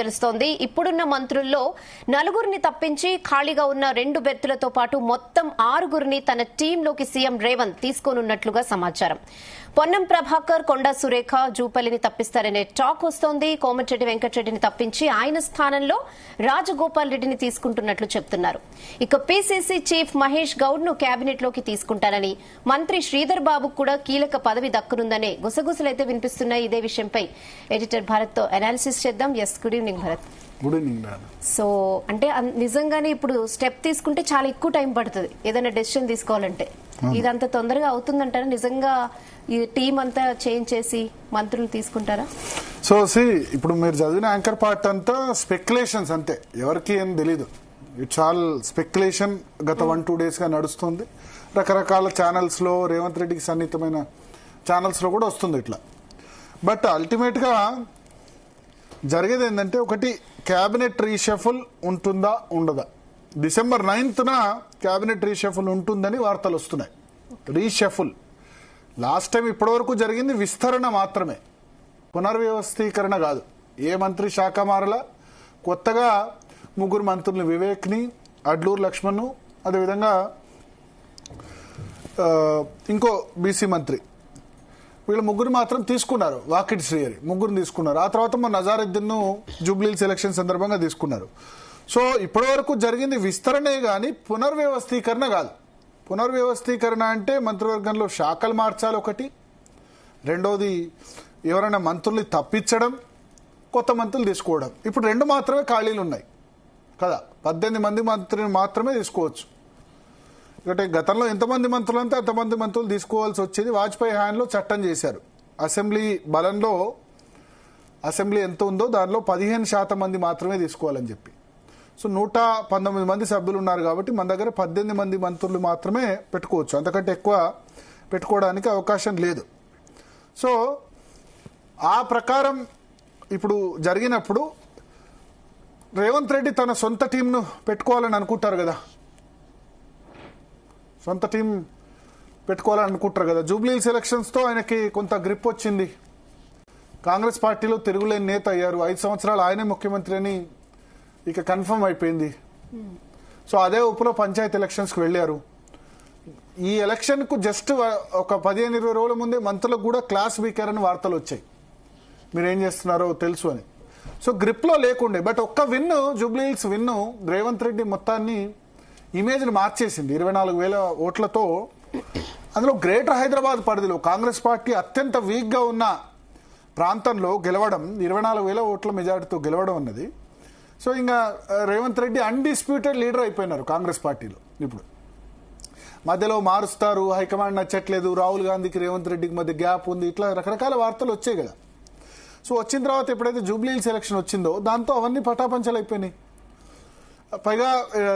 తెలుస్తోంది. ఇప్పుడున్న మంత్రుల్లో నలుగురిని తప్పించి ఖాళీగా ఉన్న 2 బెర్తులతో పాటు మొత్తం 6గురిని తన టీంలోకి సీఎం రేవంత్ తీసుకోనున్నట్లుగా సమాచారం. పొన్నం ప్రభాకర్, కొండా సురేఖ, జూపల్లిని తప్పిస్తారనే టాక్ వస్తోంది. కోమటిరెడ్డి వెంకటరెడ్డిని తప్పించి ఆయన స్థానంలో రాజగోపాల్ రెడ్డిని తీసుకుంటున్నట్లు చెప్తున్నారు. ఇక పీసీసీ చీఫ్ మహేష్ గౌడ్ ను కేబినెట్ లోకి తీసుకుంటారని, మంత్రి శ్రీధర్ బాబుకు కూడా కీలక పదవి దక్కనుందనే గుసగుసలైతే వినిపిస్తున్నాయి. ఇదే విషయంపై ఎడిటర్ భరత్ తో అనాలిసిస్ చేద్దాం. Yes, good evening Bharat. Good evening. So అంటే నిజంగానే ఇప్పుడు స్టెప్ తీసుకుంటే చాలా ఎక్కువ టైం పడుతుంది ఏదైనా డెసిషన్ తీసుకోవాలంటే. ఇదంతా తొందరగా అవుతుందంటారా? నిజంగా ఈ టీం అంతా చేంజ్ చేసి మంత్రులు తీసుకుంటారా? సో ఇప్పుడు మీరు చదివిన యాంకర్ పార్ట్ అంతా స్పెక్యులేషన్స్ అంతే, ఎవరికి ఏం తెలీదు. It's all speculation. గత 1-2 days గా నడుస్తుంది. రకరకాల ఛానల్స్ లో, రేవంత్ రెడ్డికి సన్నిహితమైన ఛానల్స్ లో కూడా వస్తుంది ఇట్లా. బట్ అల్టిమేట్ గా జరిగేది ఏంటంటే, ఒకటి క్యాబినెట్ రీషఫుల్ ఉంటుందా ఉండదా. December 9th క్యాబినెట్ రీషఫుల్ ఉంటుందని వార్తలు వస్తున్నాయి. రీషఫుల్ లాస్ట్ టైం ఇప్పటివరకు జరిగింది విస్తరణ మాత్రమే, పునర్వ్యవస్థీకరణ కాదు. ఏ మంత్రి శాఖ మారలా. కొత్తగా 3 మంత్రులు, వివేక్ని, అడ్లూరు లక్ష్మణ్, అదేవిధంగా ఇంకో బీసీ మంత్రి, వీళ్ళు 3 మాత్రం తీసుకున్నారు. వాకిటి శ్రీహరి 3 తీసుకున్నారు. ఆ తర్వాత మన నజారుద్దీన్ జూబ్లీహిల్స్ ఎలక్షన్ సందర్భంగా తీసుకున్నారు. సో ఇప్పటి వరకు జరిగింది విస్తరణే గాని పునర్వ్యవస్థీకరణ కాదు. పునర్వ్యవస్థీకరణ అంటే మంత్రివర్గంలో శాఖలు మార్చాలి ఒకటి, రెండోది ఎవరైనా మంత్రుల్ని తప్పించడం, కొత్త మంత్రులు తీసుకోవడం. ఇప్పుడు 2 మాత్రమే ఖాళీలు ఉన్నాయి కదా. 18 మంది మంత్రులు మాత్రమే తీసుకోవచ్చు. అంటే గతంలో ఎంతమంది మంత్రులు అంటే అంతమంది మంత్రులు తీసుకోవాల్సి వచ్చేది. వాజ్పేయి హయాంలో చట్టం చేశారు. అసెంబ్లీ బలంలో అసెంబ్లీ ఎంత ఉందో దానిలో 15% మంది మాత్రమే తీసుకోవాలని చెప్పి. సో 119 మంది సభ్యులు ఉన్నారు కాబట్టి మన దగ్గర 18 మంది మంత్రులు మాత్రమే పెట్టుకోవచ్చు. అంతకంటే ఎక్కువ పెట్టుకోవడానికి అవకాశం లేదు. సో ఆ ప్రకారం ఇప్పుడు జరిగినప్పుడు రేవంత్ రెడ్డి తన సొంత టీంను పెట్టుకోవాలని అనుకుంటారు కదా. సొంత టీం పెట్టుకోవాలని అనుకుంటారు కదా. జూబ్లీహిల్స్ ఎలక్షన్స్తో ఆయనకి కొంత గ్రిప్ వచ్చింది. కాంగ్రెస్ పార్టీలో తిరుగులేని నేత అయ్యారు. 5 సంవత్సరాలు ఆయనే ముఖ్యమంత్రి అని ఇక కన్ఫర్మ్ అయిపోయింది. సో అదే ఊపులో పంచాయతీ ఎలక్షన్స్కి వెళ్ళారు. ఈ ఎలక్షన్కు జస్ట్ ఒక 15-20 రోజుల ముందే మంత్రులకు కూడా క్లాస్ వీకారని వార్తలు వచ్చాయి, మీరేం చేస్తున్నారో తెలుసు అని. సో గ్రిప్లో లేకుండే. బట్ ఒక్క విన్ను, జూబ్లీహిల్స్ విన్ను రేవంత్ రెడ్డి మొత్తాన్ని ఇమేజ్ని మార్చేసింది. 24,000 ఓట్లతో. అందులో గ్రేటర్ హైదరాబాద్ పరిధిలో కాంగ్రెస్ పార్టీ అత్యంత వీక్గా ఉన్న ప్రాంతంలో గెలవడం, 24,000 ఓట్ల మెజారిటీతో గెలవడం అన్నది. సో ఇంకా రేవంత్ రెడ్డి అన్డిస్ప్యూటెడ్ లీడర్ అయిపోయినారు కాంగ్రెస్ పార్టీలో. ఇప్పుడు మధ్యలో మారుస్తారు, హైకమాండ్ నచ్చట్లేదు, రాహుల్ గాంధీకి రేవంత్ రెడ్డికి మధ్య గ్యాప్ ఉంది, ఇట్లా రకరకాల వార్తలు వచ్చాయి కదా. సో వచ్చిన తర్వాత ఎప్పుడైతే జూబ్లీహిల్స్ ఎలక్షన్ వచ్చిందో దాంతో అవన్నీ పటాపంచలు అయిపోయినాయి. పైగా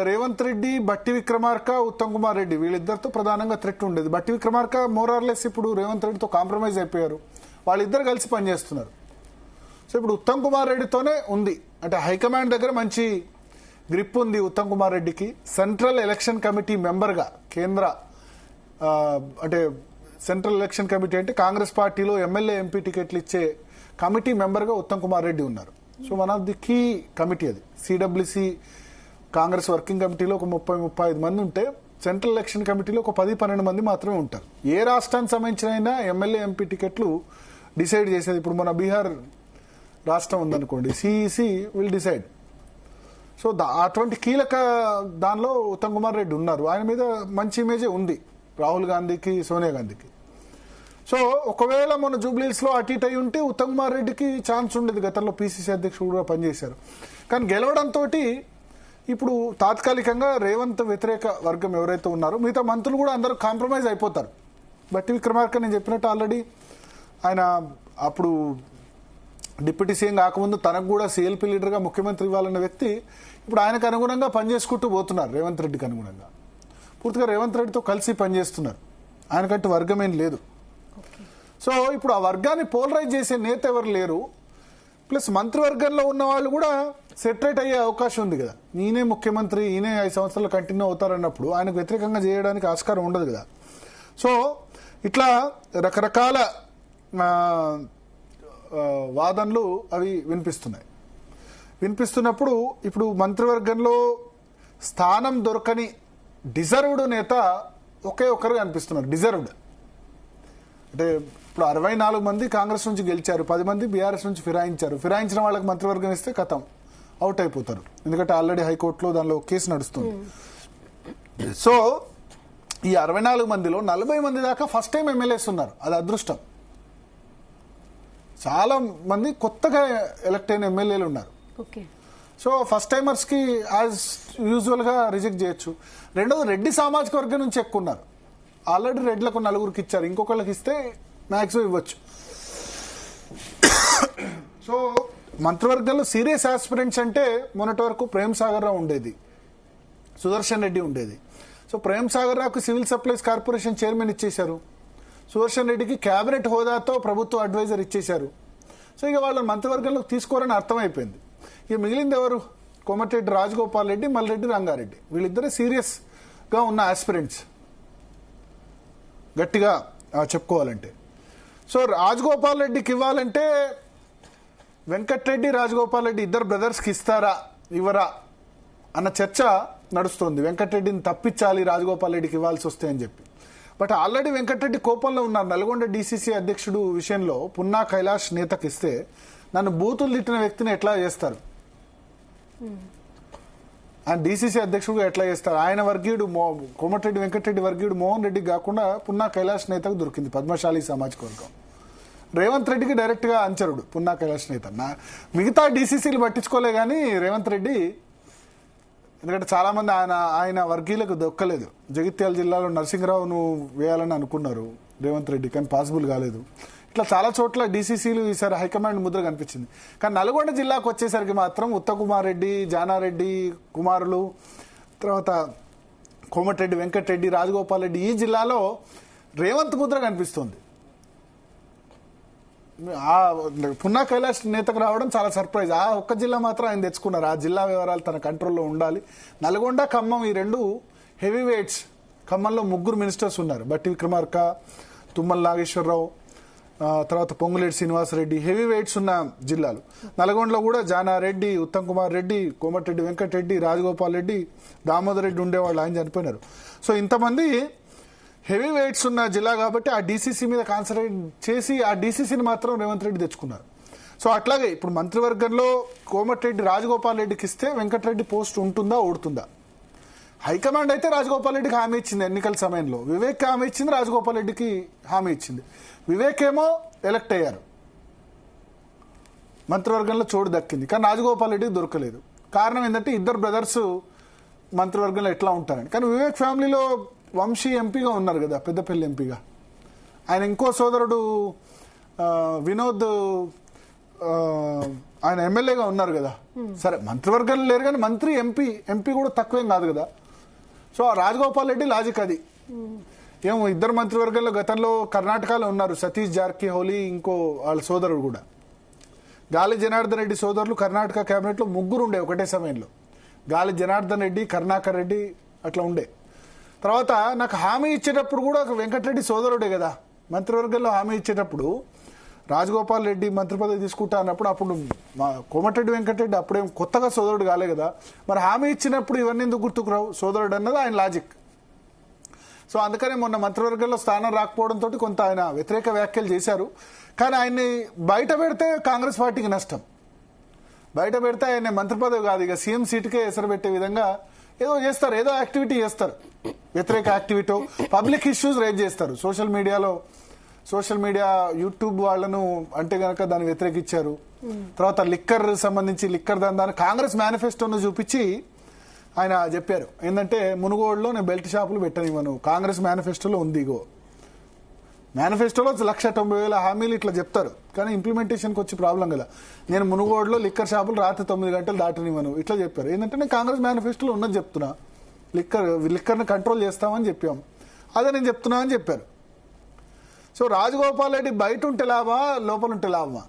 రేవంత్ రెడ్డి, బట్టి విక్రమార్క, ఉత్తమ్ కుమార్ రెడ్డి వీళ్ళిద్దరితో ప్రధానంగా థ్రెట్ ఉండేది. బట్టి విక్రమార్క మోరార్లెస్ ఇప్పుడు రేవంత్ రెడ్డితో కాంప్రమైజ్ అయిపోయారు. వాళ్ళిద్దరు కలిసి పనిచేస్తున్నారు. సో ఇప్పుడు ఉత్తమ్ కుమార్ రెడ్డితోనే ఉంది. అంటే హైకమాండ్ దగ్గర మంచి గ్రిప్ ఉంది ఉత్తమ్ కుమార్ రెడ్డికి. సెంట్రల్ ఎలక్షన్ కమిటీ మెంబర్గా, కేంద్ర అంటే సెంట్రల్ ఎలక్షన్ కమిటీ అంటే కాంగ్రెస్ పార్టీలో ఎమ్మెల్యే, ఎంపీ టికెట్లు ఇచ్చే కమిటీ మెంబర్గా ఉత్తమ్ కుమార్ రెడ్డి ఉన్నారు. So one of the key committee అది. సిడబ్ల్యూసి కాంగ్రెస్ వర్కింగ్ కమిటీలో ఒక 30-35 మంది ఉంటే సెంట్రల్ ఎలక్షన్ కమిటీలో ఒక 10-12 మంది మాత్రమే ఉంటారు. ఏ రాష్ట్రానికి సంబంధించిన ఎమ్మెల్యే, ఎంపీ టికెట్లు డిసైడ్ చేసేది. ఇప్పుడు మన బీహార్ రాష్ట్రం ఉందనుకోండి, సిఈసి విల్ డిసైడ్. సో అటువంటి కీలక దానిలో ఉత్తమ్ కుమార్ రెడ్డి ఉన్నారు. ఆయన మీద మంచి ఇమేజే ఉంది రాహుల్ గాంధీకి, సోనియా గాంధీకి. సో ఒకవేళ మన జూబ్లీహిల్స్లో అటు ఇటు అయి ఉంటే ఉత్తమ్ కుమార్ రెడ్డికి ఛాన్స్ ఉండేది. గతంలో పీసీసీ అధ్యక్షుడు కూడా పనిచేశారు. కానీ గెలవడంతో ఇప్పుడు తాత్కాలికంగా రేవంత్ వ్యతిరేక వర్గం ఎవరైతే ఉన్నారో మిగతా మంత్రులు కూడా అందరూ కాంప్రమైజ్ అయిపోతారు. బట్టి విక్రమార్క నేను చెప్పినట్టు ఆల్రెడీ ఆయన అప్పుడు డిప్యూటీ సీఎం కాకముందు తనకు కూడా సిఎల్పీ లీడర్గా ముఖ్యమంత్రి ఇవ్వాలన్న వ్యక్తి ఇప్పుడు ఆయనకు అనుగుణంగా పనిచేసుకుంటూ పోతున్నారు. రేవంత్ రెడ్డికి అనుగుణంగా పూర్తిగా రేవంత్ రెడ్డితో కలిసి పనిచేస్తున్నారు. ఆయనకంటూ వర్గం ఏం లేదు. సో ఇప్పుడు ఆ వర్గాన్ని పోలరైజ్ చేసే నేత ఎవరు లేరు. ప్లస్ మంత్రివర్గంలో ఉన్న వాళ్ళు కూడా సెటరేట్ అయ్యే అవకాశం ఉంది కదా. ఈయనే ముఖ్యమంత్రి, ఈయనే 5 సంవత్సరాలు కంటిన్యూ అవుతారన్నప్పుడు ఆయనకు వ్యతిరేకంగా చేయడానికి ఆస్కారం ఉండదు కదా. సో ఇట్లా రకరకాల వాదనలు అవి వినిపిస్తున్నాయి. వినిపిస్తున్నప్పుడు ఇప్పుడు మంత్రివర్గంలో స్థానం దొరకని డిజర్వ్డ్ నేత ఒకే ఒక్కరు కనిపిస్తున్నారు. డిజర్వ్డ్ అంటే ఇప్పుడు 64 మంది కాంగ్రెస్ నుంచి గెలిచారు, 10 మంది బీఆర్ఎస్ నుంచి ఫిరాయించారు. ఫిరాయించిన వాళ్ళకి మంత్రివర్గం ఇస్తే కథం అవుట్ అయిపోతారు, ఎందుకంటే ఆల్రెడీ హైకోర్టులో దానిలో కేసు నడుస్తుంది. సో ఈ 64 మందిలో 40 మంది దాకా ఫస్ట్ టైం ఎమ్మెల్యేస్ ఉన్నారు. అది అదృష్టం. చాలా మంది కొత్తగా ఎలక్ట్ అయిన ఎమ్మెల్యేలు ఉన్నారు. సో ఫస్ట్ టైమర్స్ కి యాజ్ యూజువల్ గా రిజెక్ట్ చేయొచ్చు. రెండోది రెడ్డి సామాజిక వర్గం నుంచి ఎక్కువ ఉన్నారు. ఆల్రెడీ రెడ్లకు 4గురికి ఇచ్చారు, ఇంకొకళ్ళకి ఇస్తే మ్యాక్సిమం ఇవ్వచ్చు. సో మంత్రివర్గంలో సీరియస్ ఆస్పిరెంట్స్ అంటే మొన్నటి వరకు ప్రేమ్ సాగర్ రావు ఉండేది, సుదర్శన్ రెడ్డి ఉండేది. సో ప్రేమ్ సాగర్ రావుకి సివిల్ సప్లైస్ కార్పొరేషన్ చైర్మన్ ఇచ్చేశారు, సుదర్శన్ రెడ్డికి కేబినెట్ హోదాతో ప్రభుత్వ అడ్వైజర్ ఇచ్చేశారు. సో ఇక వాళ్ళని మంత్రివర్గంలోకి తీసుకోరని అర్థమైపోయింది. ఇక మిగిలింది ఎవరు? కోమటిరెడ్డి రాజగోపాల్ రెడ్డి, మల్రెడ్డి రంగారెడ్డి. వీళ్ళిద్దరే సీరియస్ గా ఉన్న ఆస్పిరెంట్స్ గట్టిగా చెప్పుకోవాలంటే. సో రాజగోపాల్ రెడ్డికి ఇవ్వాలంటే వెంకట్రెడ్డి, రాజగోపాల్ రెడ్డి ఇద్దరు బ్రదర్స్కి ఇస్తారా ఇవ్వరా అన్న చర్చ నడుస్తోంది. వెంకట్రెడ్డిని తప్పించాలి, రాజగోపాల్ రెడ్డికి ఇవ్వాల్సి వస్తే అని చెప్పి. బట్ ఆల్రెడీ వెంకట్రెడ్డి కోపంలో ఉన్నారు. నల్గొండ డీసీసీ అధ్యక్షుడు విషయంలో పున్నా కైలాష్ నేతకి ఇస్తే నన్ను బూతులు తిట్టిన వ్యక్తిని ఎట్లా చేస్తారు, ఆయన డీసీసీ అధ్యక్షుడుగా ఎట్లా చేస్తారు? ఆయన వర్గీయుడు కోమటిరెడ్డి వెంకటరెడ్డి వర్గీయుడు మోహన్ రెడ్డికి కాకుండా పున్నా కైలాష్ నేతకు దొరికింది పద్మశాలి సామాజిక వర్గం. రేవంత్ రెడ్డికి డైరెక్ట్ గా అంచరుడు పున్నా కైలాష్ నేత. మిగతా డీసీసీలు పట్టించుకోలే కానీ రేవంత్ రెడ్డి, ఎందుకంటే చాలా మంది ఆయన వర్గీయులకు దొక్కలేదు. జగిత్యాల జిల్లాలో నరసింహరావును వేయాలని అనుకున్నారు రేవంత్ రెడ్డి, కానీ పాసిబుల్ కాలేదు. ఇట్లా చాలా చోట్ల డీసీసీలు ఈసారి హైకమాండ్ ముద్ర కనిపించింది. కానీ నల్గొండ జిల్లాకు వచ్చేసరికి మాత్రం ఉత్తకుమార్ రెడ్డి, జానారెడ్డి కుమారులు, తర్వాత కోమటిరెడ్డి వెంకటరెడ్డి, రాజగోపాల్ రెడ్డి, ఈ జిల్లాలో రేవంత్ ముద్ర కనిపిస్తుంది. పున్నా కైలాష్ నేతకు రావడం చాలా సర్ప్రైజ్. ఆ ఒక్క జిల్లా మాత్రం ఆయన తెచ్చుకున్నారు. ఆ జిల్లా వివరాలు తన కంట్రోల్లో ఉండాలి. నల్గొండ, ఖమ్మం ఈ రెండు హెవీ వెయిట్స్. ఖమ్మంలో 3 మినిస్టర్స్ ఉన్నారు, బట్టి విక్రమార్క, తుమ్మల నాగేశ్వరరావు, తర్వాత పొంగులేటి శ్రీనివాసరెడ్డి, హెవీ వెయిట్స్ ఉన్న జిల్లాలు. నల్గొండలో కూడా జానారెడ్డి, ఉత్తమ్ కుమార్ రెడ్డి, కోమటిరెడ్డి వెంకటరెడ్డి, రాజగోపాల్ రెడ్డి, దామోదర్ రెడ్డి ఉండేవాళ్ళు, ఆయన చనిపోయినారు. సో ఇంతమంది హెవీ వెయిట్స్ ఉన్న జిల్లా కాబట్టి ఆ డీసీసీ మీద కాన్సన్ట్రేట్ చేసి ఆ డీసీసీని మాత్రం రేవంత్ రెడ్డి తెచ్చుకున్నారు. సో అట్లాగే ఇప్పుడు మంత్రివర్గంలో కోమటిరెడ్డి రాజగోపాల్ రెడ్డికి ఇస్తే వెంకటరెడ్డి పోస్ట్ ఉంటుందా, ఓడుతుందా? హైకమాండ్ అయితే రాజగోపాల్ రెడ్డికి హామీ ఇచ్చింది ఎన్నికల సమయంలో, వివేక్ హామీ ఇచ్చింది, రాజగోపాల్ రెడ్డికి హామీ ఇచ్చింది. వివేక్ ఏమో ఎలక్ట్ అయ్యారు, మంత్రివర్గంలో చోటు దక్కింది, కానీ రాజగోపాల్ రెడ్డికి దొరకలేదు. కారణం ఏంటంటే ఇద్దరు బ్రదర్స్ మంత్రివర్గంలో ఎట్లా ఉంటారని. కానీ వివేక్ ఫ్యామిలీలో వంశీ ఎంపీగా ఉన్నారు కదా, పెద్దపల్లి ఎంపీగా. ఆయన ఇంకో సోదరుడు వినోద్ ఆయన ఎమ్మెల్యేగా ఉన్నారు కదా. సరే మంత్రివర్గంలో లేరు కానీ మంత్రి, ఎంపీ కూడా తక్కువేం కాదు కదా. సో రాజగోపాల్ రెడ్డి లాజిక్ అది. ఏమో ఇద్దరు మంత్రివర్గంలో గతంలో కర్ణాటకలో ఉన్నారు, సతీష్ జార్కిహోలీ, ఇంకో వాళ్ళ సోదరుడు కూడా. గాలి జనార్దన్ రెడ్డి సోదరులు కర్ణాటక కేబినెట్లో 3 ఉండే ఒకటే సమయంలో. గాలి జనార్దన్ రెడ్డి, కరుణాకర్ రెడ్డి అట్లా ఉండే. తర్వాత నాకు హామీ ఇచ్చేటప్పుడు కూడా వెంకటరెడ్డి సోదరుడే కదా. మంత్రివర్గంలో హామీ ఇచ్చేటప్పుడు రాజగోపాల్ రెడ్డి మంత్రి పదవి తీసుకుంటా అన్నప్పుడు అప్పుడు కోమటిరెడ్డి వెంకటరెడ్డి అప్పుడేం కొత్తగా సోదరుడు కాలే కదా. మరి హామీ ఇచ్చినప్పుడు ఇవన్నీ ఎందుకు గుర్తుకు రావు? సోదరుడు అన్నది ఆయన లాజిక్. సో అందుకనే మొన్న మంత్రివర్గంలో స్థానం రాకపోవడంతో కొంత ఆయన వ్యతిరేక వ్యాఖ్యలు చేశారు. కానీ ఆయన్ని బయట పెడితే కాంగ్రెస్ పార్టీకి నష్టం. బయట పెడితే ఆయన మంత్రి పదవి కాదు, ఇక సీఎం సీటుకే ఎసరు పెట్టే విధంగా ఏదో చేస్తారు, ఏదో యాక్టివిటీ చేస్తారు, వ్యతిరేక యాక్టివిటీ, పబ్లిక్ ఇష్యూస్ రేజ్ చేస్తారు. సోషల్ మీడియా యూట్యూబ్ వాళ్ళను అంటే గనక దాన్ని వ్యతిరేకించారు. తర్వాత లిక్కర్ సంబంధించి లిక్కర్ దాన్ని కాంగ్రెస్ మేనిఫెస్టోను చూపించి ఆయన చెప్పారు ఏంటంటే మునుగోడులో నేను బెల్ట్ షాపులు పెట్టనివ్వను, కాంగ్రెస్ మేనిఫెస్టోలో ఉంది. ఇగో మేనిఫెస్టోలో 1,90,000 హామీలు ఇట్లా చెప్తారు, కానీ ఇంప్లిమెంటేషన్కి వచ్చి ప్రాబ్లం కదా. నేను మునుగోడులో లిక్కర్ షాపులు రాత్రి 9 గంటలు దాటనివ్వను ఇట్లా చెప్పారు. ఏంటంటే నేను కాంగ్రెస్ మేనిఫెస్టోలో ఉన్నది చెప్తున్నా, లిక్కర్ని కంట్రోల్ చేస్తామని చెప్పాం, అదే నేను చెప్తున్నా అని చెప్పారు. సో రాజగోపాల్ రెడ్డి బయట ఉంటే లాభమా, లోపల ఉంటే లాభమా?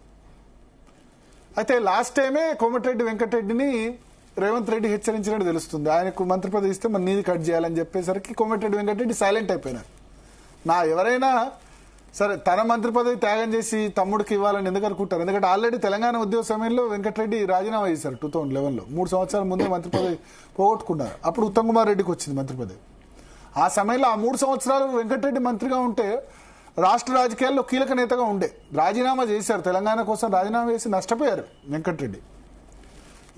అయితే లాస్ట్ టైమే కోమటిరెడ్డి వెంకటరెడ్డిని రేవంత్ రెడ్డి హెచ్చరించినట్టు తెలుస్తుంది. ఆయనకు మంత్రి పదవి ఇస్తే మన నీది కట్ చేయాలని చెప్పేసరికి కోమటిరెడ్డి వెంకటరెడ్డి సైలెంట్ అయిపోయినారు. ఎవరైనా సరే తన మంత్రి పదవి త్యాగం చేసి తమ్ముడికి ఇవ్వాలని ఎందుకు అనుకుంటారు? ఎందుకంటే ఆల్రెడీ తెలంగాణ ఉద్యమ సమయంలో వెంకటరెడ్డి రాజీనామా చేశారు 2011లో. 3 సంవత్సరాల ముందే మంత్రి పదవి పోగొట్టుకున్నారు. అప్పుడు ఉత్తమ్ కుమార్ రెడ్డికి వచ్చింది మంత్రి పదవి. ఆ సమయంలో ఆ 3 సంవత్సరాలు వెంకటరెడ్డి మంత్రిగా ఉంటే రాష్ట్ర రాజకీయాల్లో కీలక నేతగా ఉండే. రాజీనామా చేశారు, తెలంగాణ కోసం రాజీనామా చేసి నష్టపోయారు వెంకటరెడ్డి.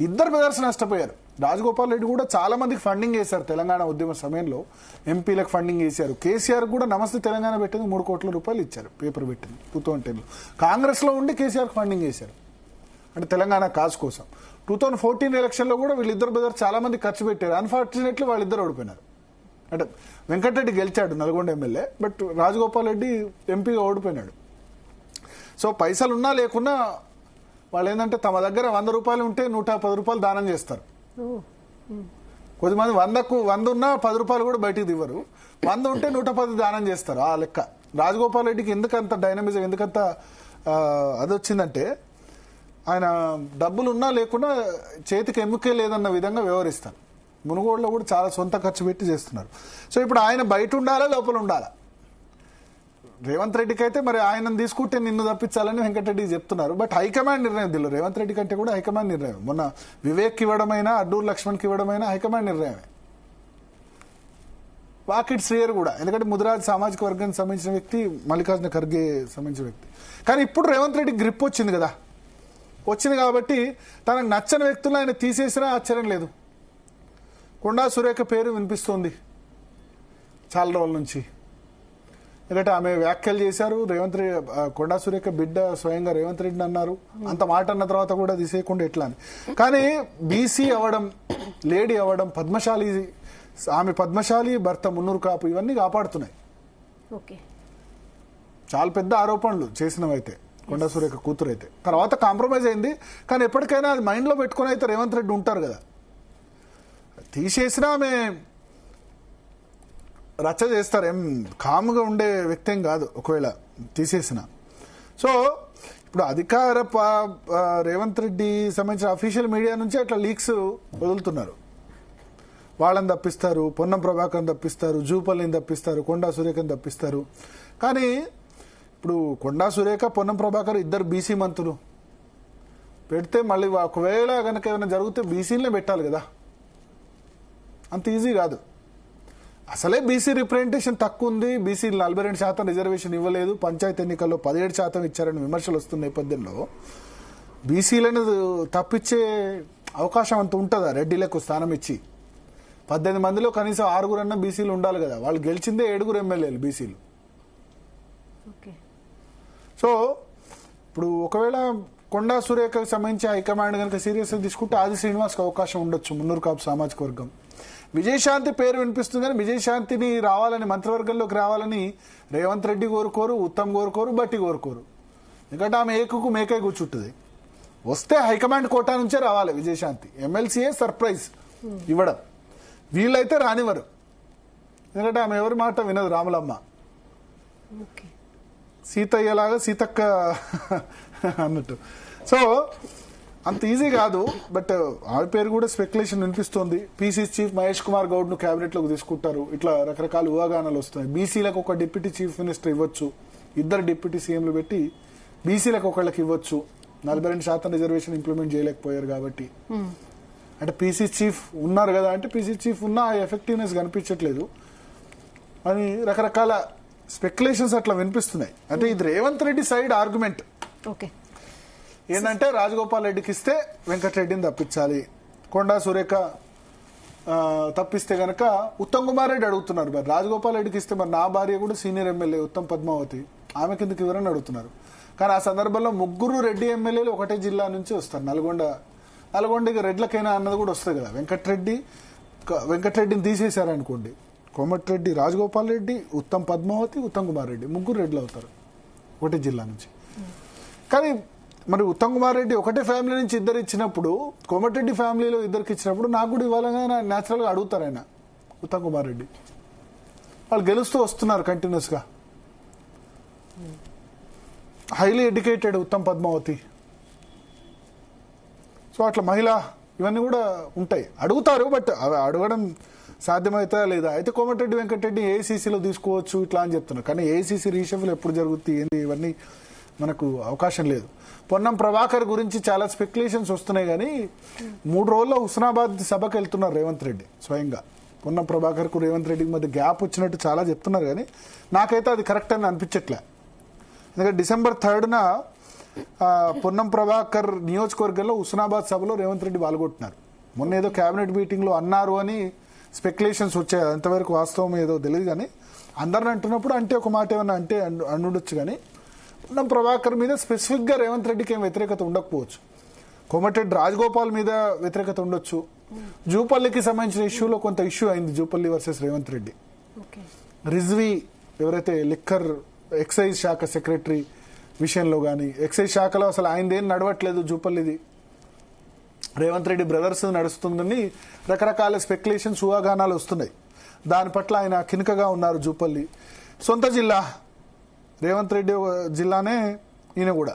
ఇద్దరు బ్రదర్స్ నష్టపోయారు. రాజగోపాల్ రెడ్డి కూడా చాలా మందికి ఫండింగ్ చేశారు తెలంగాణ ఉద్యమ సమయంలో, ఎంపీలకు ఫండింగ్ చేశారు. కేసీఆర్ కూడా నమస్తే తెలంగాణ పెట్టింది 3 కోట్ల రూపాయలు ఇచ్చారు, పేపర్ పెట్టింది 2010లో. కాంగ్రెస్లో ఉండి కేసీఆర్ ఫండింగ్ చేశారు అంటే తెలంగాణ కాజ్ కోసం. 2014 ఎలక్షన్లో కూడా వీళ్ళిద్దరు బ్రదర్స్ చాలా మంది ఖర్చు పెట్టారు. అన్ఫార్చునేట్లీ వాళ్ళిద్దరు ఓడిపోయినారు. అంటే వెంకటరెడ్డి గెలిచాడు నల్గొండ ఎమ్మెల్యే, బట్ రాజగోపాల్ రెడ్డి ఎంపీగా ఓడిపోయినాడు. సో పైసలు ఉన్నా లేకున్నా వాళ్ళు ఏంటంటే తమ దగ్గర 100 రూపాయలు ఉంటే 110 రూపాయలు దానం చేస్తారు. కొద్దిమంది 100 ఉన్నా 10 రూపాయలు కూడా బయటికి దివ్వరు. 100 ఉంటే 110 దానం చేస్తారు. ఆ లెక్క రాజగోపాల్ రెడ్డికి ఎందుకంత డైనమిజం, ఎందుకంత అది వచ్చిందంటే ఆయన డబ్బులు ఉన్నా లేకున్నా చేతికి ఎముకే లేదన్న విధంగా వ్యవహరిస్తారు. మునుగోడులో కూడా చాలా సొంత ఖర్చు పెట్టి చేస్తున్నారు. సో ఇప్పుడు ఆయన బయట ఉండాలా లోపల ఉండాలా? రేవంత్ రెడ్డికి అయితే మరి ఆయనను తీసుకుంటే నిన్ను తప్పించాలని వెంకటరెడ్డి చెప్తున్నారు. బట్ హైకమాండ్ నిర్ణయం దీనిలో రేవంత్ రెడ్డి కంటే కూడా హైకమాండ్ నిర్ణయం. మొన్న వివేక్ ఇవ్వడమైనా అడ్డూరు లక్ష్మణ్కి ఇవ్వడమైనా హైకమాండ్ నిర్ణయమే. వాకిట్ శ్రేయర్ కూడా, ఎందుకంటే ముదిరాజ్ సామాజిక వర్గానికి సంబంధించిన వ్యక్తి, మల్లికార్జున ఖర్గే సంబంధించిన వ్యక్తి. కానీ ఇప్పుడు రేవంత్ రెడ్డి గ్రిప్ వచ్చింది కదా, వచ్చింది కాబట్టి తనకు నచ్చని వ్యక్తులను ఆయన తీసేసినా ఆశ్చర్యం లేదు. కొండా సురేఖ పేరు వినిపిస్తోంది చాలా రోజుల నుంచి. ఎందుకంటే ఆమె వ్యాఖ్యలు చేశారు. కొండా సురేఖ బిడ్డ స్వయంగా రేవంత్ రెడ్డిని అన్నారు. అంత మాట అన్న తర్వాత కూడా తీసేయకుండా ఎట్లా అని. కానీ బీసీ అవ్వడం, లేడీ అవ్వడం, ఆమె పద్మశాలి, భర్త మున్నూరు కాపు, ఇవన్నీ కాపాడుతున్నాయి. చాలా పెద్ద ఆరోపణలు చేసినవైతే కొండా సురేఖ కూతురు అయితే. తర్వాత కాంప్రమైజ్ అయింది. కానీ ఎప్పటికైనా అది మైండ్లో పెట్టుకుని అయితే రేవంత్ రెడ్డి ఉంటారు కదా. తీసేసినా ఆమె రచ్చ చేస్తారు, ఏం కాముగా ఉండే వ్యక్తి ఏం కాదు ఒకవేళ తీసేసిన. సో ఇప్పుడు అధికార రేవంత్ రెడ్డి సంబంధించిన అఫీషియల్ మీడియా నుంచి అట్లా లీక్స్ వదులుతున్నారు. వాళ్ళని తప్పిస్తారు, పొన్నం ప్రభాకర్ని తప్పిస్తారు, జూపల్లిని తప్పిస్తారు, కొండా సురేఖని తప్పిస్తారు. కానీ ఇప్పుడు కొండా సురేఖ, పొన్నం ప్రభాకర్ ఇద్దరు బీసీ మంత్రులు పెడితే మళ్ళీ ఒకవేళ కనుక ఏమైనా జరిగితే బీసీలనే పెట్టాలి కదా. అంత ఈజీ కాదు. అసలే బీసీ రిప్రజెంటేషన్ తక్కువ ఉంది. బీసీ 42% రిజర్వేషన్ ఇవ్వలేదు. పంచాయతీ ఎన్నికల్లో 17% ఇచ్చారని విమర్శలు వస్తున్న నేపథ్యంలో బీసీలను తప్పించే అవకాశం అంత ఉంటుందా? రెడ్డిలకు స్థానం ఇచ్చి 18 మందిలో కనీసం 6 బీసీలు ఉండాలి కదా. వాళ్ళు గెలిచిందే 7 ఎమ్మెల్యేలు బీసీలు. సో ఇప్పుడు ఒకవేళ కొండా సురేఖకు సంబంధించి హైకమాండ్ కనుక సీరియస్గా తీసుకుంటే ఆది శ్రీనివాస్కి అవకాశం ఉండొచ్చు, మున్నూరు కాపు సామాజిక వర్గం. విజయశాంతి పేరు వినిపిస్తుంది కానీ విజయశాంతిని రావాలని, మంత్రివర్గంలోకి రావాలని రేవంత్ రెడ్డి కోరుకోరు, ఉత్తమ్ కోరుకోరు, బట్టి కోరుకోరు. ఎందుకంటే ఆమె ఏకుకు మేకై కూర్చుంటుంది. వస్తే హైకమాండ్ కోటా నుంచే రావాలి విజయశాంతి. ఎమ్మెల్సీఏ సర్ప్రైజ్ ఇవ్వడం, వీళ్ళైతే రానివ్వరు. ఎందుకంటే ఆమె ఎవరి మాట వినదు, రాములమ్మ సీతయ్యలాగా సీతక్క అన్నట్టు. సో అంత ఈజీ కాదు. బట్ ఆమె పేరు కూడా స్పెక్యులేషన్ వినిపిస్తోంది. పీసీసీ చీఫ్ మహేష్ కుమార్ గౌడ్ ను క్యాబినెట్ లోకి తీసుకుంటారు. ఇట్లా రకరకాల ఊహాగానాలు వస్తున్నాయి. బీసీలకు ఒక డిప్యూటీ చీఫ్ మినిస్టర్ ఇవ్వచ్చు, 2 డిప్యూటీ సీఎంలు పెట్టి బీసీలకు ఒకళ్ళకి ఇవ్వచ్చు. 42% రిజర్వేషన్ ఇంప్లిమెంట్ చేయలేకపోయారు కాబట్టి. అంటే పీసీ చీఫ్ ఉన్నారు కదా, అంటే పీసీ చీఫ్ ఉన్న ఎఫెక్టివ్నెస్ కనిపించట్లేదు అని రకరకాల స్పెక్యులేషన్స్ అట్లా వినిపిస్తున్నాయి. అంటే ఇది రేవంత్ రెడ్డి సైడ్ ఆర్గ్యుమెంట్ ఏంటంటే రాజగోపాల్ రెడ్డికి ఇస్తే వెంకటరెడ్డిని తప్పించాలి, కొండా సురేఖ తప్పిస్తే గనక ఉత్తమ్ కుమార్ రెడ్డి అడుగుతున్నారు. మరి రాజగోపాల్ రెడ్డికి ఇస్తే మరి నా భార్య కూడా సీనియర్ ఎమ్మెల్యే ఉత్తమ్ పద్మావతి, ఆమె కిందకి ఎవరని అడుగుతున్నారు. కానీ ఆ సందర్భంలో 3 రెడ్డి ఎమ్మెల్యేలు ఒకటే జిల్లా నుంచి వస్తారు. నల్గొండకి రెడ్లకైనా అన్నది కూడా వస్తుంది కదా. వెంకటరెడ్డిని తీసేశారనుకోండి, కోమటిరెడ్డి, రాజగోపాల్ రెడ్డి, ఉత్తమ్ పద్మావతి, ఉత్తమ్ కుమార్ రెడ్డి 3 రెడ్లు అవుతారు ఒకటే జిల్లా నుంచి. కానీ మరి ఉత్తమ్ కుమార్ రెడ్డి ఒకటే ఫ్యామిలీ నుంచి 2 ఇచ్చినప్పుడు, కోమటిరెడ్డి ఫ్యామిలీలో 2కి ఇచ్చినప్పుడు నాకు కూడా ఇవ్వాలని న్యాచురల్గా అడుగుతారు ఆయన ఉత్తమ్ కుమార్ రెడ్డి. వాళ్ళు గెలుస్తూ వస్తున్నారు కంటిన్యూస్ గా. Highly educated Uttam Padmavathi. So అట్లా మహిళ ఇవన్నీ కూడా ఉంటాయి, అడుగుతారు. బట్ అవి అడగడం సాధ్యమవుతుందా లేదా? అయితే కోమటిరెడ్డి వెంకటరెడ్డి ఏఐసీసీలో తీసుకోవచ్చు ఇట్లా అని చెప్తున్నారు. కానీ ఏఐసీసీ రీషఫుల్ ఎప్పుడు జరుగుతుంది ఏంటి ఇవన్నీ మనకు అవకాశం లేదు. పొన్నం ప్రభాకర్ గురించి చాలా స్పెక్యులేషన్స్ వస్తున్నాయి. కానీ 3 రోజుల్లో హుస్నాబాద్ సభకు వెళ్తున్నారు రేవంత్ రెడ్డి స్వయంగా. పొన్నం ప్రభాకర్కు రేవంత్ రెడ్డికి మధ్య గ్యాప్ వచ్చినట్టు చాలా చెప్తున్నారు. కానీ నాకైతే అది కరెక్ట్ అని అనిపించట్లే. ఎందుకంటే December 3న పొన్నం ప్రభాకర్ నియోజకవర్గంలో హుస్నాబాద్ సభలో రేవంత్ రెడ్డి పాల్గొంటున్నారు. మొన్న ఏదో కేబినెట్ మీటింగ్లో అన్నారు అని స్పెక్యులేషన్స్ వచ్చాయి. ఎంతవరకు వాస్తవం ఏదో తెలియదు. కానీ అందరిని అంటున్నప్పుడు అంటే ఒక మాట ఏమన్నా అంటే అనుండొచ్చు. కానీ పొన్నం ప్రభాకర్ మీద స్పెసిఫిక్గా రేవంత్ రెడ్డికి ఏం వ్యతిరేకత ఉండకపోవచ్చు. కోమటిరెడ్డి రాజగోపాల్ మీద వ్యతిరేకత ఉండొచ్చు. జూపల్లికి సంబంధించిన ఇష్యూలో కొంత ఇష్యూ అయింది. జూపల్లి వర్సెస్ రేవంత్ రెడ్డి. రిజ్వీ ఎవరైతే లిక్కర్ ఎక్సైజ్ శాఖ సెక్రటరీ విషయంలో కానీ, ఎక్సైజ్ శాఖలో అసలు ఆయనదేం నడవట్లేదు, జూపల్లిది రేవంత్ రెడ్డి బ్రదర్స్ నడుస్తుందని రకరకాల స్పెక్యులేషన్స్ ఊహాగానాలు వస్తున్నాయి. దాని పట్ల ఆయన కినుకగా ఉన్నారు. జూపల్లి సొంత జిల్లా, రేవంత్ రెడ్డి జిల్లానే ఈయన కూడా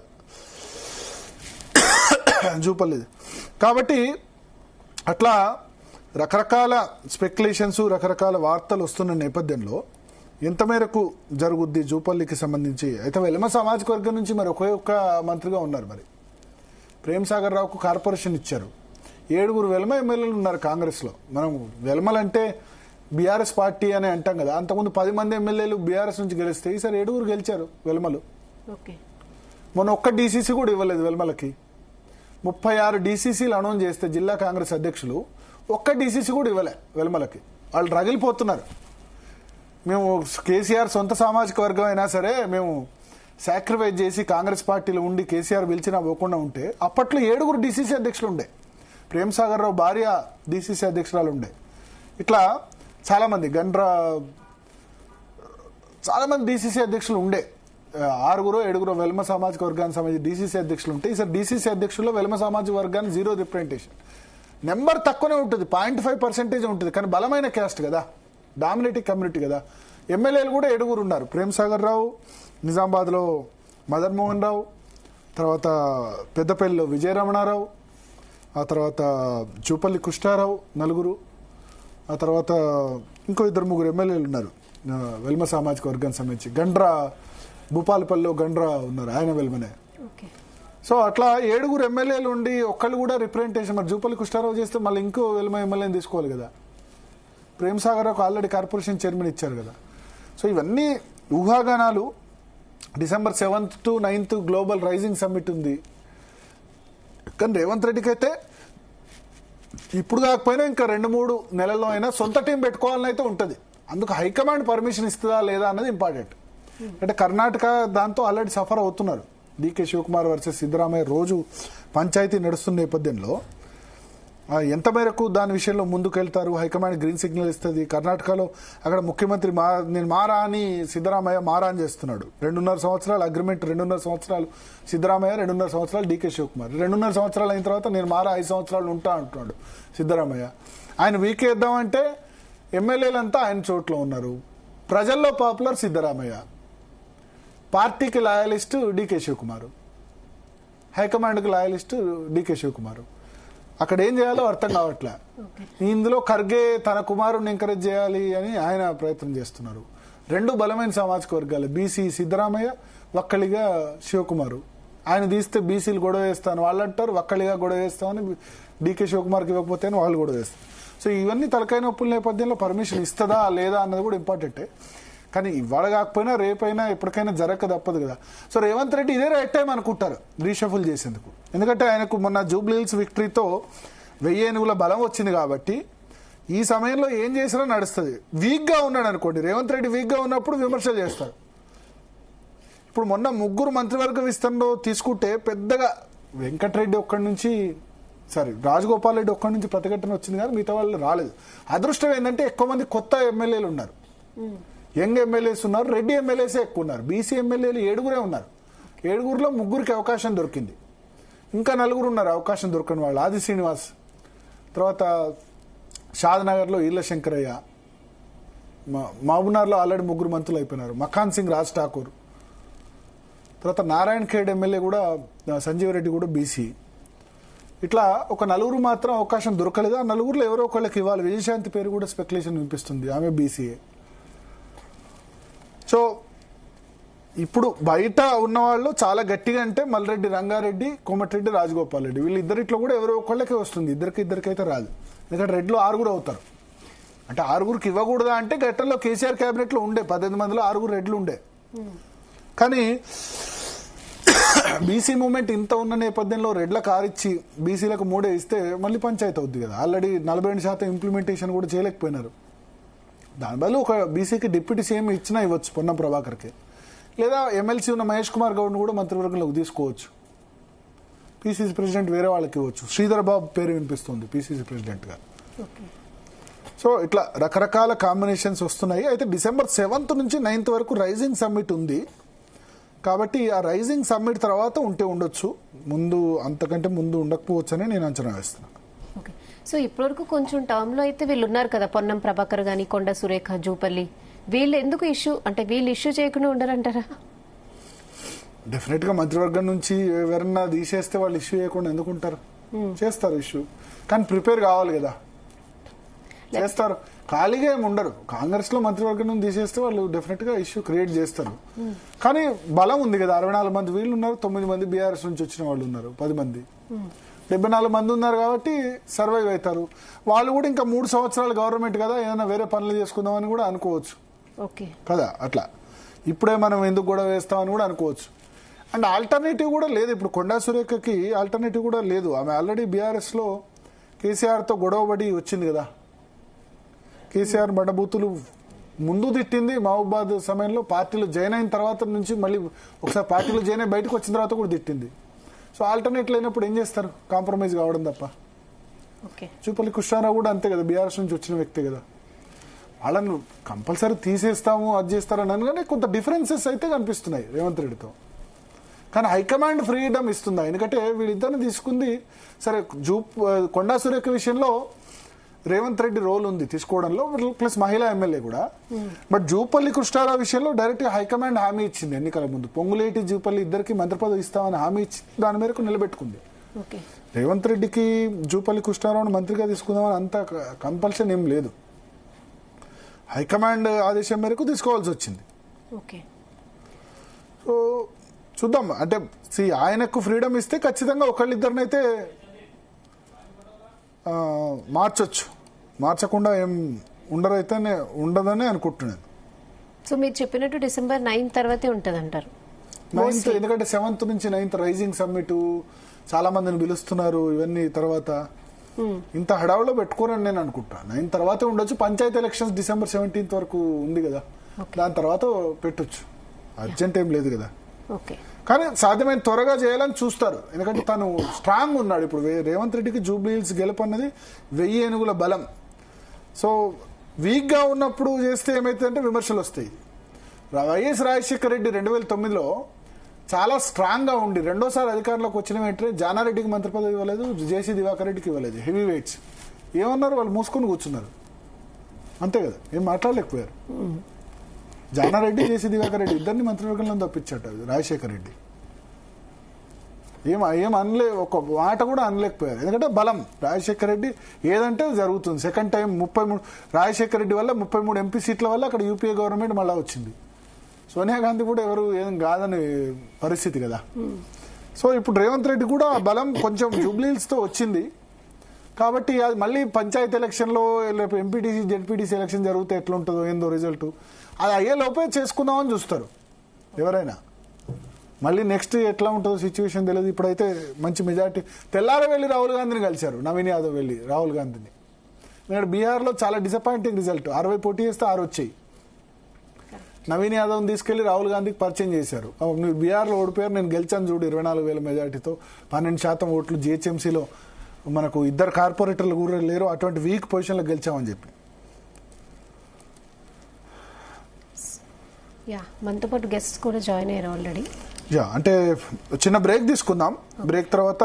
జూపల్లిది. కాబట్టి అట్లా రకరకాల స్పెక్యులేషన్స్ రకరకాల వార్తలు వస్తున్న నేపథ్యంలో ఎంత మేరకు జరుగుద్ది జూపల్లికి సంబంధించి. అయితే వెల్మ సామాజిక వర్గం నుంచి మరి ఒక్క మంత్రిగా ఉన్నారు. మరి ప్రేమ్ సాగర్ రావుకు కార్పొరేషన్ ఇచ్చారు. 7 వెల్మ ఎమ్మెల్యేలు ఉన్నారు కాంగ్రెస్లో. మనం వెల్మలంటే బీఆర్ఎస్ పార్టీ అని అంటాం కదా. అంతకుముందు 10 మంది ఎమ్మెల్యేలు బీఆర్ఎస్ నుంచి గెలిస్తే ఈసారి 7 గెలిచారు వెల్మలు. మొన్న ఒక్క డీసీసీ కూడా ఇవ్వలేదు వెల్మలకి. 36 డీసీసీలు అనౌన్స్ చేస్తే జిల్లా కాంగ్రెస్ అధ్యక్షులు ఒక్క డీసీసీ కూడా ఇవ్వలే వెల్మలకి. వాళ్ళు రగిలిపోతున్నారు. మేము కేసీఆర్ సొంత సామాజిక వర్గం అయినా సరే మేము సాక్రిఫైస్ చేసి కాంగ్రెస్ పార్టీలో ఉండి కేసీఆర్ పిలిచినా పోకుండా ఉంటే, అప్పట్లో 7 డీసీసీ అధ్యక్షులు ఉండే. ప్రేమ్ సాగర్ రావు భార్య డీసీసీ అధ్యక్షురాలు ఉండే. ఇట్లా చాలామంది చాలామంది డీసీసీ అధ్యక్షులు ఉండే. 6-7 వెల్మ సామాజిక వర్గానికి సంబంధించి డీసీసీ అధ్యక్షులు ఉంటే, ఈసారి డీసీసీ అధ్యక్షుల్లో వెల్మ సామాజిక వర్గానికి 0 రిప్రజెంటేషన్. నెంబర్ తక్కువనే ఉంటుంది, 0.5% ఉంటుంది. కానీ బలమైన క్యాస్ట్ కదా, డామినేటింగ్ కమ్యూనిటీ కదా. ఎమ్మెల్యేలు కూడా 7 ఉన్నారు. ప్రేమ్ సాగర్ రావు, నిజామాబాద్లో మదన్ మోహన్ రావు, తర్వాత పెద్దపల్లిలో విజయరమణారావు, ఆ తర్వాత జూపల్లి కృష్ణారావు 4, ఆ తర్వాత ఇంకో 2-3 ఎమ్మెల్యేలు ఉన్నారు వెల్మ సామాజిక వర్గానికి సంబంధించి. గండ్రా భూపాలపల్లిలో గండ్రా ఉన్నారు, ఆయన వెల్మనే. సో అట్లా 7 ఎమ్మెల్యేలు ఉండి ఒక్కళ్ళు కూడా రిప్రజెంటేషన్. మరి జూపల్లి కృష్ణారావు చేస్తే మళ్ళీ ఇంకో వెల్మ ఎమ్మెల్యేని తీసుకోవాలి కదా. ప్రేమ్ సాగర్ రావుకు ఆల్రెడీ కార్పొరేషన్ చైర్మన్ ఇచ్చారు కదా. సో ఇవన్నీ ఊహాగానాలు. December 7th to 9th global rising summit ఉంది. కానీ రేవంత్ రెడ్డికి అయితే ఇప్పుడు కాకపోయినా ఇంకా 2-3 నెలల్లో అయినా సొంత టీం పెట్టుకోవాలని అయితే ఉంటుంది. అందుకు హైకమాండ్ పర్మిషన్ ఇస్తుందా లేదా అన్నది ఇంపార్టెంట్. అంటే కర్ణాటక దాంతో ఆల్రెడీ సఫర్ అవుతున్నారు. డీకే శివకుమార్ వర్సెస్ సిద్ధరామయ్య రోజు పంచాయతీ నడుస్తున్న నేపథ్యంలో ఎంత మేరకు దాని విషయంలో ముందుకు వెళ్తారు, హైకమాండ్ గ్రీన్ సిగ్నల్ ఇస్తుంది. కర్ణాటకలో అక్కడ ముఖ్యమంత్రి నేను మారా అని సిద్ధరామయ్య మారా అని చేస్తున్నాడు. 2.5 సంవత్సరాల అగ్రిమెంట్, 2.5 సంవత్సరాలు సిద్ధరామయ్య, 2.5 సంవత్సరాలు డీకే శివకుమార్. 2.5 సంవత్సరాలు అయిన తర్వాత నేను మారా 5 సంవత్సరాలు ఉంటా అంటున్నాడు సిద్ధరామయ్య. ఆయన వీకేద్దామంటే ఎమ్మెల్యేలంతా ఆయన చోట్ల ఉన్నారు. ప్రజల్లో పాపులర్ సిద్ధరామయ్య, పార్టీకి loyalist DK Shivakumar, హైకమాండ్కి loyalist DK Shivakumar. అక్కడ ఏం చేయాలో అర్థం కావట్లే. ఇందులో ఖర్గే తన కుమారుడిని ఎంకరేజ్ చేయాలి అని ఆయన ప్రయత్నం చేస్తున్నారు. 2 బలమైన సామాజిక వర్గాలు, బీసీ సిద్ధరామయ్య, వక్కలిగా శివకుమారు. ఆయన తీస్తే బీసీలు గొడవ వేస్తాను వాళ్ళు అంటారు, వక్కలిగా గొడవ వేస్తామని డీకే శివకుమార్కి ఇవ్వకపోతే వాళ్ళు గొడవ వేస్తారు. సో ఇవన్నీ తలకాయ నొప్పుల నేపథ్యంలో పర్మిషన్ ఇస్తుందా లేదా అన్నది కూడా ఇంపార్టెంటే. కానీ ఇవాళ కాకపోయినా రేపైనా ఎప్పటికైనా జరగక తప్పదు కదా. సో రేవంత్ రెడ్డి ఇదే రైట్ టైం అనుకుంటారు రీషఫుల్ చేసేందుకు. ఎందుకంటే ఆయనకు మొన్న జూబ్లీహిల్స్ విక్టరీతో 1000 ఏనుగుల బలం వచ్చింది కాబట్టి ఈ సమయంలో ఏం చేసినా నడుస్తుంది. వీక్గా ఉన్నాడు అనుకోండి, రేవంత్ రెడ్డి వీక్గా ఉన్నప్పుడు విమర్శలు చేస్తారు. ఇప్పుడు మొన్న 3 మంత్రివర్గ విస్తరణలో తీసుకుంటే పెద్దగా వెంకటరెడ్డి ఒక్కడి నుంచి రాజగోపాల్ రెడ్డి ఒక్కడి నుంచి ప్రతిఘటన వచ్చింది కానీ మిగతా వాళ్ళు రాలేదు. అదృష్టం ఏంటంటే ఎక్కువ మంది కొత్త ఎమ్మెల్యేలు ఉన్నారు, యంగ్ ఎమ్మెల్యేస్ ఉన్నారు, రెడ్డి ఎమ్మెల్యేసే ఎక్కువ ఉన్నారు. బీసీ ఎమ్మెల్యేలు 7 ఉన్నారు. 7లో 3కి అవకాశం దొరికింది. ఇంకా 4 ఉన్నారు అవకాశం దొరకని వాళ్ళు. ఆది శ్రీనివాస్, తర్వాత షాద్నగర్లో ఈళ్ళ శంకరయ్య, మహబూబ్నగర్లో ఆల్రెడీ 3 మంత్రులు అయిపోయినారు, మఖాన్ సింగ్ రాజ్ ఠాకూర్, తర్వాత నారాయణ ఖేడ్ ఎమ్మెల్యే కూడా సంజీవ్ రెడ్డి కూడా బీసీ, ఇట్లా ఒక నలుగురు మాత్రం అవకాశం దొరకలేదు. ఆ నలుగురులో ఎవరో ఒకళ్ళకి ఇవ్వాలి. విజయశాంతి పేరు కూడా స్పెక్యులేషన్ వినిపిస్తుంది, ఆమె బీసీఏ. సో ఇప్పుడు బయట ఉన్న వాళ్ళు చాలా గట్టిగా అంటే మల్రెడ్డి రంగారెడ్డి, కోమటిరెడ్డి, రాజగోపాల్ రెడ్డి, వీళ్ళిద్దరిట్లో కూడా ఎవరో ఒకళ్ళకే వస్తుంది. ఇద్దరికైతే రాదు. ఎందుకంటే రెడ్లు 6 అవుతారు. అంటే 6కి ఇవ్వకూడదా అంటే గతంలో కేసీఆర్ క్యాబినెట్ లో ఉండే 18 మందిలో 6 రెడ్లు ఉండే. కానీ బీసీ మూవ్మెంట్ ఇంత ఉన్న నేపథ్యంలో రెడ్ల కారిచ్చి బీసీలకు 3 ఇస్తే మళ్ళీ పంచాయతీ అవుద్ది కదా. ఆల్రెడీ 42% ఇంప్లిమెంటేషన్ కూడా చేయలేకపోయినారు. దాని బదులు ఒక బీసీకి డిప్యూటీ సీఎం ఇచ్చినా ఇవ్వచ్చు పొన్నం ప్రభాకర్కి, లేదా ఎమ్మెల్సీ ఉన్న మహేష్ కుమార్ గౌడ్ను కూడా మంత్రివర్గంలోకి తీసుకోవచ్చు. పీసీసీ ప్రెసిడెంట్ వేరే వాళ్ళకి ఇవ్వచ్చు. శ్రీధర్ బాబు పేరు వినిపిస్తుంది పీసీసీ ప్రెసిడెంట్గా. సో ఇట్లా రకరకాల కాంబినేషన్స్ వస్తున్నాయి. అయితే December 7th నుంచి 9th వరకు రైజింగ్ సమ్మిట్ ఉంది. కాబట్టి ఆ రైజింగ్ సమ్మిట్ తర్వాత ఉండొచ్చు, ముందు అంతకంటే ముందు ఉండకపోవచ్చు అని నేను అంచనా వేస్తున్నాను. ఓకే, సో ఇప్పటివరకు కొంచెం టర్మ్ లో అయితే వీళ్ళు ఉన్నారు కదా, పొన్నం ప్రభాకర్ గాని, కొండ సురేఖ, జూపల్లి, వీళ్ళు ఎందుకు వీళ్ళు ఇష్యూ చేయకుండా ఉండరంటారా? డెఫినెట్ గా మంత్రివర్గం నుంచి ఎవరన్నా తీసేస్తే వాళ్ళు ఇష్యూ చేయకుండా ఎందుకుంటారు? చేస్తారు ఇష్యూ, కానీ ప్రిపేర్ కావాలి కదా. చేస్తారు, ఖాళీగా ఏమి ఉండరు. కాంగ్రెస్ లో మంత్రివర్గం నుంచి తీసేస్తే వాళ్ళు డెఫినెట్ గా ఇష్యూ క్రియేట్ చేస్తారు. కానీ బలం ఉంది కదా, 64 మంది వీళ్ళు ఉన్నారు, 9 మంది బీఆర్ఎస్ నుంచి వచ్చిన వాళ్ళు ఉన్నారు, 10 మంది, 74 మంది ఉన్నారు. కాబట్టి సర్వైవ్ అవుతారు. వాళ్ళు కూడా ఇంకా 3 సంవత్సరాలు గవర్నమెంట్ కదా, ఏదైనా వేరే పనులు చేసుకుందామని కూడా అనుకోవచ్చు కదా. అట్లా ఇప్పుడే మనం ఎందుకు గొడవ వేస్తామని కూడా అనుకోవచ్చు. అండ్ ఆల్టర్నేటివ్ కూడా లేదు. ఇప్పుడు కొండా సురేఖకి ఆల్టర్నేటివ్ కూడా లేదు. ఆమె ఆల్రెడీ బీఆర్ఎస్ లో కేసీఆర్ తో గొడవబడి వచ్చింది కదా. కేసీఆర్ బండబూతులు ముందు తిట్టింది మహబూబాద్ సమయంలో, పార్టీలో జాయిన్ అయిన తర్వాత నుంచి మళ్ళీ ఒకసారి పార్టీలో జాయిన్ అయి బయటకు వచ్చిన తర్వాత కూడా తిట్టింది. సో ఆల్టర్నేట్ లేనప్పుడు ఏం చేస్తారు? కాంప్రమైజ్ కావడం తప్ప. జూపల్లి కృష్ణారావు కూడా అంతే కదా, బీఆర్ఎస్ నుంచి వచ్చిన వ్యక్తే కదా. వాళ్ళను కంపల్సరీ తీసేస్తాము, అది చేస్తారని అనగానే కొంత డిఫరెన్సెస్ అయితే కనిపిస్తున్నాయి రేవంత్ రెడ్డితో. కానీ హైకమాండ్ ఫ్రీడమ్ ఇస్తుందా? ఎందుకంటే వీళ్ళిద్దరిని తీసుకుంది సరే. కొండా సురేఖ విషయంలో రేవంత్ రెడ్డి రోల్ ఉంది తీసుకోవడంలో, ప్లస్ మహిళా ఎమ్మెల్యే కూడా. బట్ జూపల్లి కృష్ణారావు విషయంలో డైరెక్ట్ గా హైకమాండ్ హామీ ఇచ్చింది ఎన్నికల ముందు. పొంగులేటి, జూపల్లి ఇద్దరికి మంత్రి పదవి ఇస్తామని హామీ ఇచ్చి దాని మేరకు నిలబెట్టుకుంది. రేవంత్ రెడ్డికి జూపల్లి కృష్ణారావును మంత్రిగా తీసుకుందామని అంత కంపల్షన్ ఏం లేదు. హైకమాండ్ ఆదేశం మేరకు తీసుకోవాల్సి వచ్చింది. సో చూద్దాం. అంటే ఆయనకు ఫ్రీడమ్ ఇస్తే ఖచ్చితంగా ఒకళ్ళిద్దరినైతే మార్చొచ్చు, మార్చకుండా ఏం ఉండదని అనుకుంటున్నాను. సో మీరు చెప్పినట్టు December 9 తర్వాతే ఉంటది అంటారు? 9th, ఎందుకంటే 7th నుంచి 9th రైజింగ్ సమ్మిట్, చాలా మందిని పిలుస్తున్నారు. ఇవన్నీ తర్వాత ఇంత హడావులో పెట్టుకోరని నేను అనుకుంటా. 9 తర్వాతే ఉండొచ్చు. పంచాయతీ ఎలక్షన్స్ December 17th వరకు ఉంది కదా, దాని తర్వాత పెట్టొచ్చు. అర్జెంట్ ఏం లేదు కదా. కానీ సాధ్యమైన త్వరగా చేయాలని చూస్తారు. ఎందుకంటే తను స్ట్రాంగ్ ఉన్నాడు. ఇప్పుడు రేవంత్ రెడ్డికి జూబ్లీ హిల్స్ గెలుపు అన్నది 1000 ఏనుగుల బలం. సో వీక్ గా ఉన్నప్పుడు చేస్తే ఏమైతుందంటే విమర్శలు వస్తాయి. వైఎస్ రాజశేఖర రెడ్డి 2009లో చాలా స్ట్రాంగ్ గా ఉండి రెండోసారి అధికారంలోకి వచ్చిన వెంటనే జానారెడ్డికి మంత్రి పదవి ఇవ్వలేదు, జేసీ దివాకర్ రెడ్డికి ఇవ్వలేదు. హెవీ వెయిట్స్ ఏమన్నారు? వాళ్ళు మూసుకొని కూర్చున్నారు, అంతే కదా, ఏం మాట్లాడలేకపోయారు. జానారెడ్డి, జేసీ దివాకర్ రెడ్డి ఇద్దరిని మంత్రివర్గంలో తప్పించాట రాజశేఖర రెడ్డి. ఏం అనలే, ఒక మాట కూడా అనలేకపోయారు. ఎందుకంటే బలం. రాజశేఖర రెడ్డి ఏదంటే జరుగుతుంది. సెకండ్ టైం 33 రాజశేఖర రెడ్డి వల్ల 33 ఎంపీ సీట్ల వల్ల అక్కడ యూపీఏ గవర్నమెంట్ మళ్ళా వచ్చింది. సోనియా గాంధీ కూడా ఎవరు ఏం కాదని పరిస్థితి కదా. సో ఇప్పుడు రేవంత్ రెడ్డి కూడా బలం కొంచెం జూబ్లీహిల్స్ తో వచ్చింది. కాబట్టి అది మళ్ళీ పంచాయతీ ఎలక్షన్ లో ఎంపీటీసీ, జెడ్పీటీసీ ఎలక్షన్ జరిగితే ఎట్లుంటుందో ఏందో రిజల్ట్, అది అయ్యే లోపే చేసుకుందామని చూస్తారు ఎవరైనా. మళ్ళీ నెక్స్ట్ ఎట్లా ఉంటుందో సిచ్యువేషన్ తెలియదు. ఇప్పుడైతే మంచి మెజార్టీ. తెల్లార వెళ్ళి రాహుల్ గాంధీని కలిశారు, నవీన్ యాదవ్ వెళ్ళి రాహుల్ గాంధీని. ఇక్కడ బీహార్లో చాలా డిసప్పాయింటింగ్ రిజల్ట్. 60 పోటీ చేస్తే 6 వచ్చాయి. నవీన్ యాదవ్ని తీసుకెళ్లి రాహుల్ గాంధీకి పరిచయం చేశారు. మీరు బీహార్లో ఓడిపోయారు, నేను గెలిచాను చూడు 24,000 మెజార్టీతో, 12% ఓట్లు. జిహెచ్ఎంసీలో మనకు 2 కార్పొరేటర్లు కూడా లేరు, అటువంటి వీక్ పొజిషన్లో గెలిచామని చెప్పి. మనతో పాటు గెస్ట్స్ కూడా జాయిన్ అయ్యారు ఆల్రెడీ. అంటే చిన్న బ్రేక్ తీసుకుందాం. బ్రేక్ తర్వాత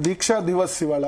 దీక్షా దివస్ ఇవాళ